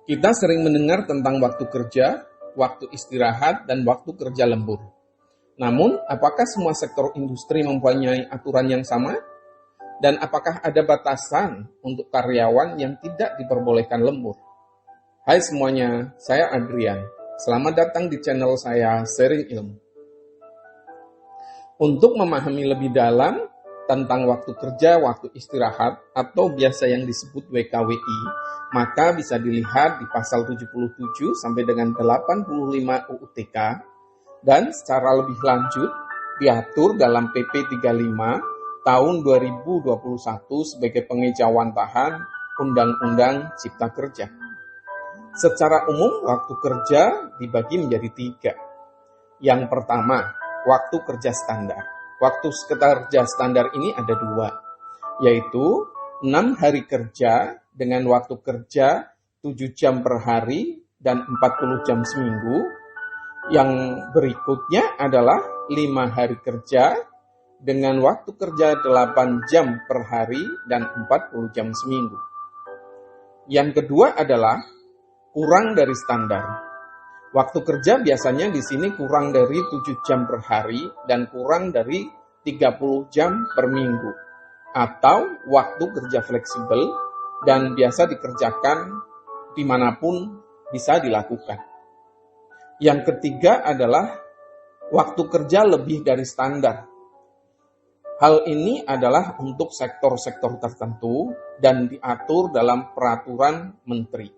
Kita sering mendengar tentang waktu kerja, waktu istirahat, dan waktu kerja lembur. Namun, apakah semua sektor industri mempunyai aturan yang sama? Dan apakah ada batasan untuk karyawan yang tidak diperbolehkan lembur? Hai semuanya, saya Adrian. Selamat datang di channel saya Sharing Ilmu. Untuk memahami lebih dalam tentang waktu kerja, waktu istirahat, atau biasa yang disebut WKWI, maka bisa dilihat di pasal 77 sampai dengan 85 UU TK, dan secara lebih lanjut diatur dalam PP 35 tahun 2021 sebagai pengejawantahan Undang-Undang Cipta Kerja. Secara umum, waktu kerja dibagi menjadi 3. Yang pertama, waktu kerja standar. Waktu kerja standar ini ada 2, yaitu 6 hari kerja dengan waktu kerja 7 jam per hari dan 40 jam seminggu. Yang berikutnya adalah 5 hari kerja dengan waktu kerja 8 jam per hari dan 40 jam seminggu. Yang kedua adalah kurang dari standar. Waktu kerja biasanya di sini kurang dari 7 jam per hari dan kurang dari 30 jam per minggu. Atau waktu kerja fleksibel dan biasa dikerjakan dimanapun bisa dilakukan. Yang ketiga adalah waktu kerja lebih dari standar. Hal ini adalah untuk sektor-sektor tertentu dan diatur dalam peraturan menteri.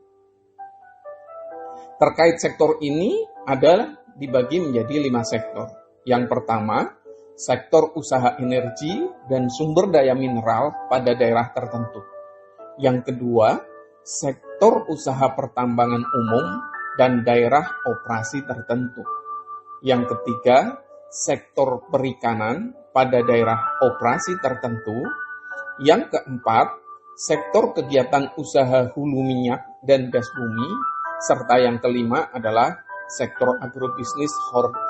Terkait sektor ini ada dibagi menjadi 5 sektor. Yang pertama, sektor usaha energi dan sumber daya mineral pada daerah tertentu. Yang kedua, sektor usaha pertambangan umum dan daerah operasi tertentu. Yang ketiga, sektor perikanan pada daerah operasi tertentu. Yang keempat, sektor kegiatan usaha hulu minyak dan gas bumi. Serta yang kelima adalah sektor agrobisnis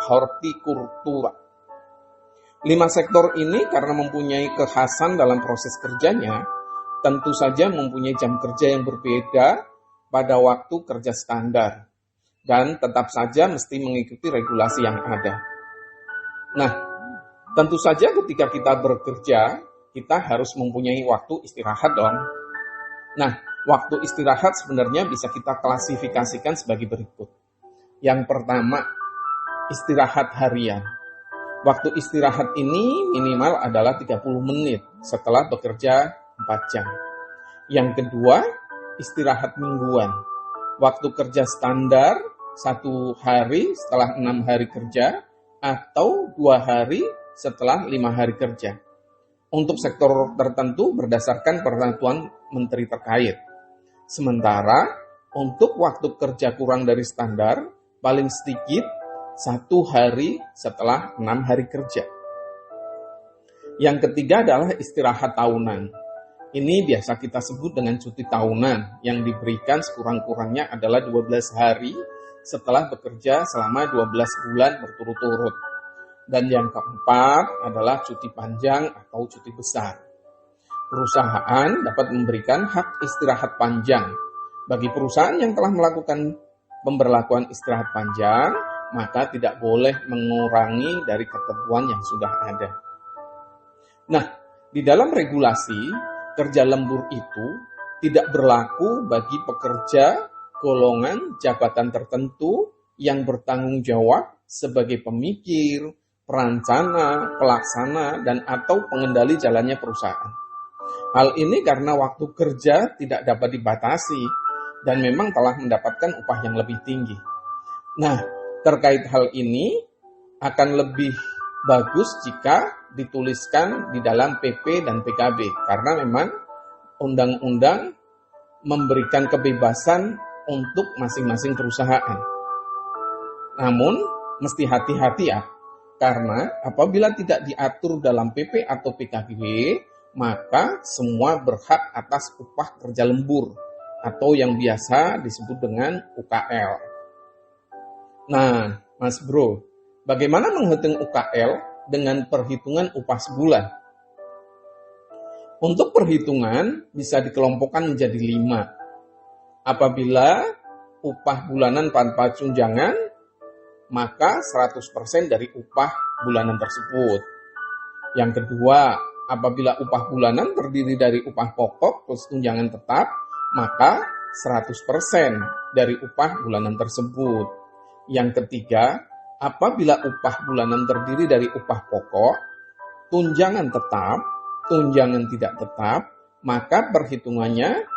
hortikultura. 5 sektor ini karena mempunyai kekhasan dalam proses kerjanya, tentu saja mempunyai jam kerja yang berbeda pada waktu kerja standar, dan tetap saja mesti mengikuti regulasi yang ada. Nah, tentu saja ketika kita bekerja, kita harus mempunyai waktu istirahat dong. Nah, waktu istirahat sebenarnya bisa kita klasifikasikan sebagai berikut. Yang pertama, istirahat harian. Waktu istirahat ini minimal adalah 30 menit setelah bekerja 4 jam. Yang kedua, istirahat mingguan. Waktu kerja standar 1 hari setelah 6 hari kerja atau 2 hari setelah 5 hari kerja. Untuk sektor tertentu berdasarkan peraturan menteri terkait. Sementara untuk waktu kerja kurang dari standar, paling sedikit 1 hari setelah 6 hari kerja. Yang ketiga adalah istirahat tahunan. Ini biasa kita sebut dengan cuti tahunan yang diberikan sekurang-kurangnya adalah 12 hari setelah bekerja selama 12 bulan berturut-turut. Dan yang keempat adalah cuti panjang atau cuti besar. Perusahaan dapat memberikan hak istirahat panjang. Bagi perusahaan yang telah melakukan pemberlakuan istirahat panjang, maka tidak boleh mengurangi dari ketentuan yang sudah ada. Nah, di dalam regulasi, kerja lembur itu tidak berlaku bagi pekerja golongan jabatan tertentu yang bertanggung jawab sebagai pemikir, perancana, pelaksana, dan atau pengendali jalannya perusahaan. Hal ini karena waktu kerja tidak dapat dibatasi dan memang telah mendapatkan upah yang lebih tinggi. Nah, terkait hal ini akan lebih bagus jika dituliskan di dalam PP dan PKB karena memang undang-undang memberikan kebebasan untuk masing-masing perusahaan. Namun, mesti hati-hati ya. Karena apabila tidak diatur dalam PP atau PKB, maka semua berhak atas upah kerja lembur atau yang biasa disebut dengan UKL. Nah, Mas Bro, bagaimana menghitung UKL dengan perhitungan upah sebulan? Untuk perhitungan bisa dikelompokkan menjadi 5. Apabila upah bulanan tanpa tunjangan, maka 100% dari upah bulanan tersebut. Yang kedua, apabila upah bulanan terdiri dari upah pokok plus tunjangan tetap, maka 100% dari upah bulanan tersebut. Yang ketiga, apabila upah bulanan terdiri dari upah pokok, tunjangan tetap, tunjangan tidak tetap, maka perhitungannya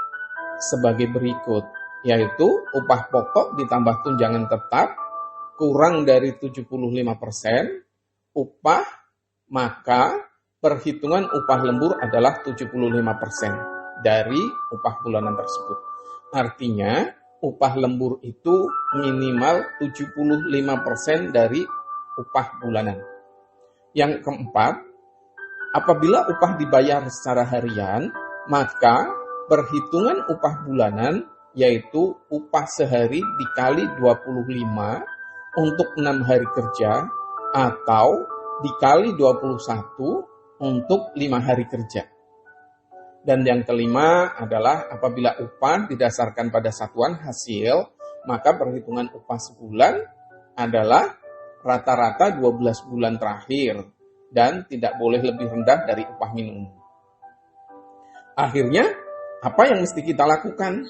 sebagai berikut, yaitu upah pokok ditambah tunjangan tetap kurang dari 75% upah, maka perhitungan upah lembur adalah 75% dari upah bulanan tersebut. Artinya, upah lembur itu minimal 75% dari upah bulanan. Yang keempat, apabila upah dibayar secara harian, maka perhitungan upah bulanan yaitu upah sehari dikali 25 untuk 6 hari kerja atau dikali 21 untuk 5 hari kerja. Dan yang kelima adalah apabila upah didasarkan pada satuan hasil, maka perhitungan upah sebulan adalah rata-rata 12 bulan terakhir dan tidak boleh lebih rendah dari upah minimum. Akhirnya, apa yang mesti kita lakukan?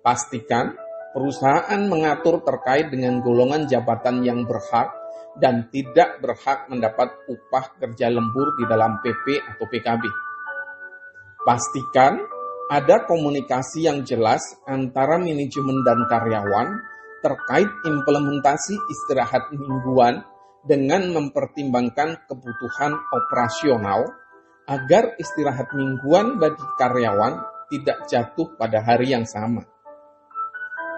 Pastikan perusahaan mengatur terkait dengan golongan jabatan yang berhak dan tidak berhak mendapat upah kerja lembur di dalam PP atau PKB. Pastikan ada komunikasi yang jelas antara manajemen dan karyawan terkait implementasi istirahat mingguan dengan mempertimbangkan kebutuhan operasional agar istirahat mingguan bagi karyawan tidak jatuh pada hari yang sama.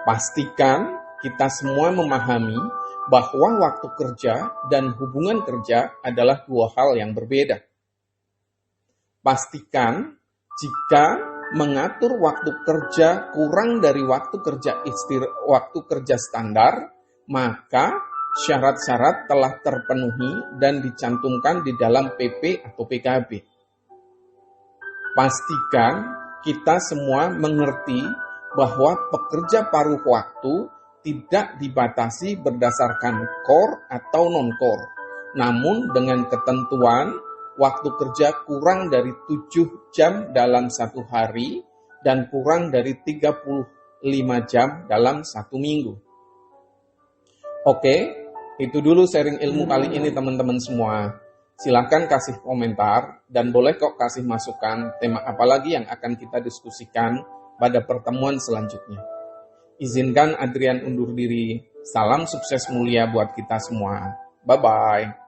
Pastikan kita semua memahami bahwa waktu kerja dan hubungan kerja adalah dua hal yang berbeda. Pastikan jika mengatur waktu kerja kurang dari waktu kerja standar, maka syarat-syarat telah terpenuhi dan dicantumkan di dalam PP atau PKB. Pastikan kita semua mengerti bahwa pekerja paruh waktu tidak dibatasi berdasarkan core atau non-core, namun dengan ketentuan waktu kerja kurang dari 7 jam dalam satu hari dan kurang dari 35 jam dalam satu minggu. Oke, itu dulu sharing ilmu kali ini teman-teman semua. Silakan kasih komentar dan boleh kok kasih masukan tema apa lagi yang akan kita diskusikan pada pertemuan selanjutnya. Izinkan Adrian undur diri. Salam sukses mulia buat kita semua. Bye-bye.